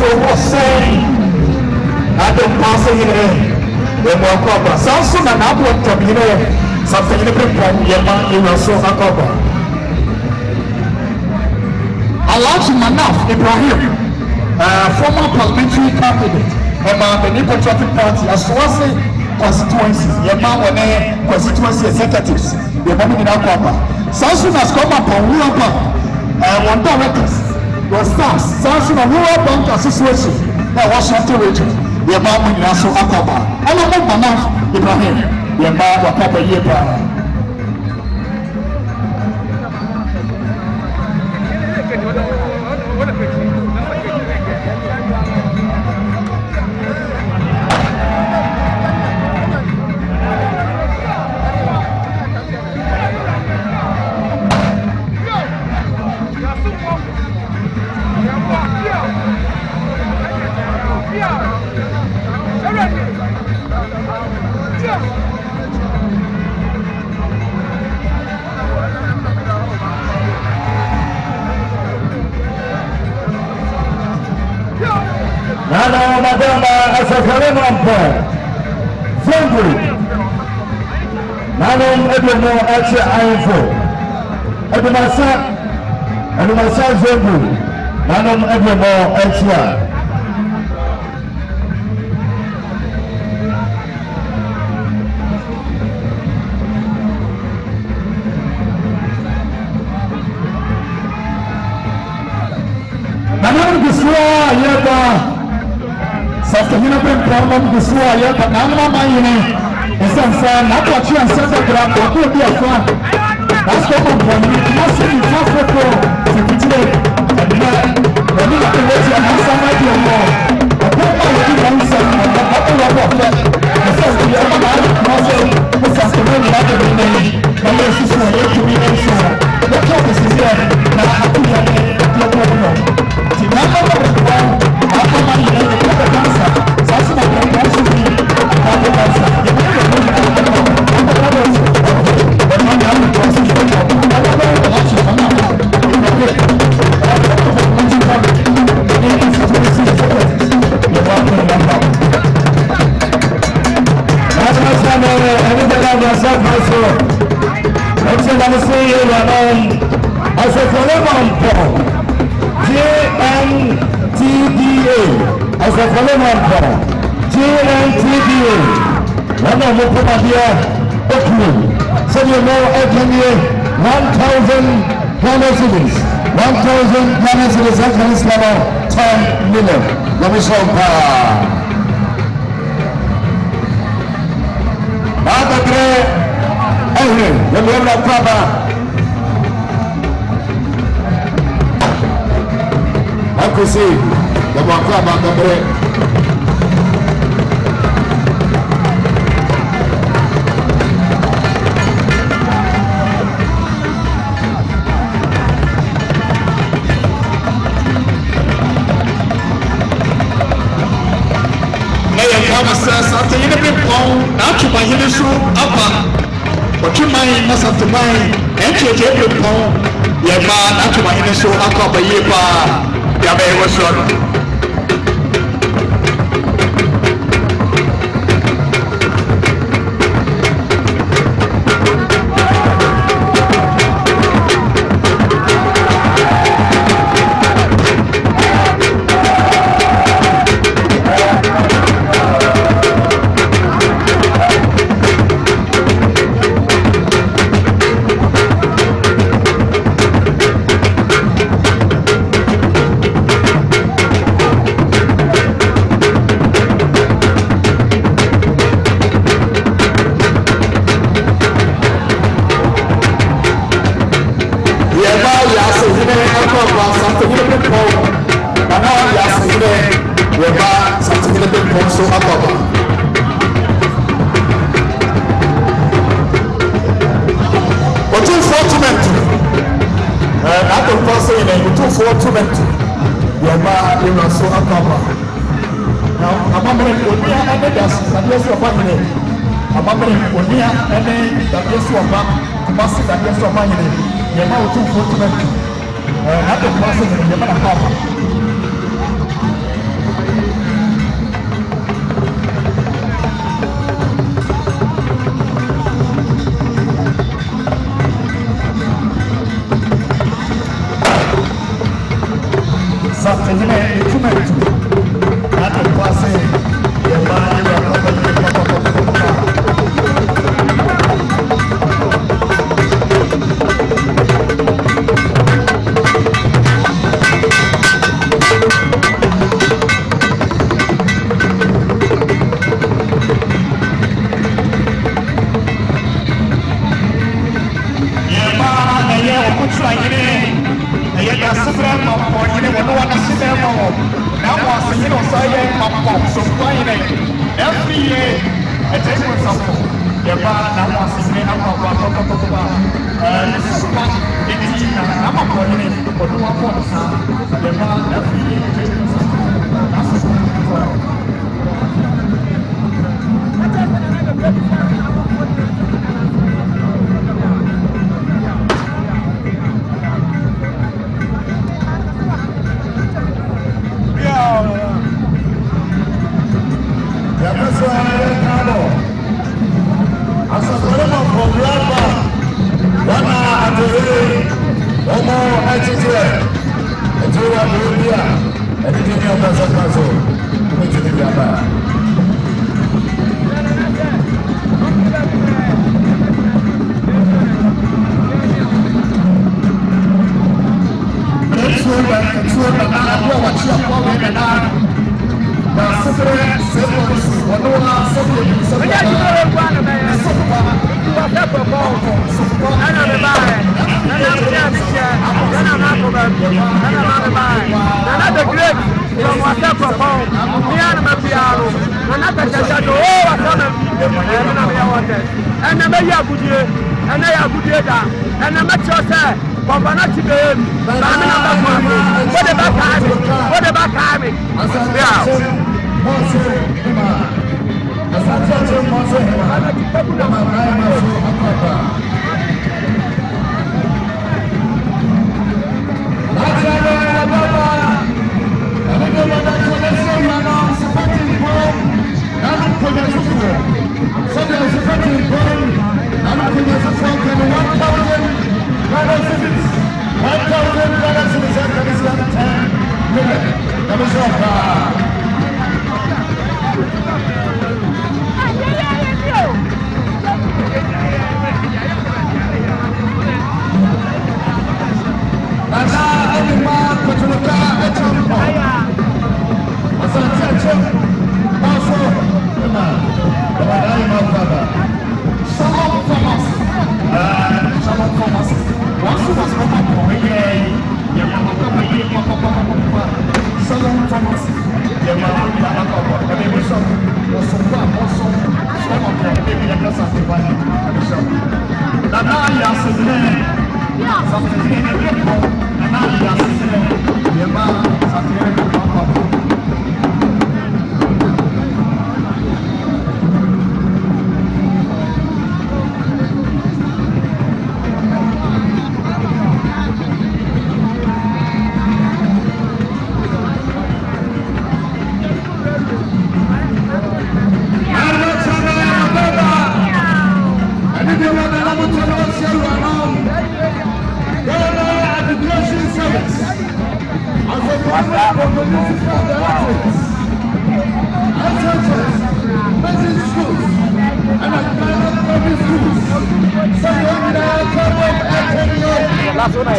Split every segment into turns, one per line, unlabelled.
so was saying, I don't pass it in. The more cover. Samson and I want to be something in the people, Yama, you will so a cover. Elijah Manaf Ibrahim, former parliamentary candidate, the Nipo Traffic Party, as well as constituency, Yama, constituency executives, the moment in our cover. Samson has come up on Rural Bank, one directors, was staffs, Samson and Rural Bank Association, Washington region. The Bible in Aso Akaba. I don't know Manaf Ibrahim. The Bible Akaba Yeba.
Nana Madama Asakalemampo Zembri Nanom Edemo Ache Ayfo Edumasa Zembri Nanom Edemo Ache Nanom Giswa Yeba Sasahina ben problem Giswa Yeba Namma Mayine Esansa Nakwachi and Santa Gram Wako Biafra That's what I'm going to do in Africa Secretary and you have to let your answer my dear more I don't know what you answer and the couple of that I said to you I'm not this has to really have to be made my message is to be answer the purpose is here now I have to get the problem the number of people after my year the cancer that's my cancer the cancer the so you know every year 1,000 Ghana cedis 1,000 Ghana cedis at this level 10 million. Let me show let me have that cover. I could see the one cover the break. Something in the people, not to my Hindu upper, but to my Master to mine, and to the people, Yama, not to my Hindu upper, but Yepa, Yabe was short.
no one is in there more. Now, once you know, say, I'm so flying every year. A take with something. Your bar now wants to say, I'm this is what it is. I'm a boy in it, but no one wants to. Your bar every year. Take with something. That's what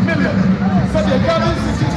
million. So the Ghana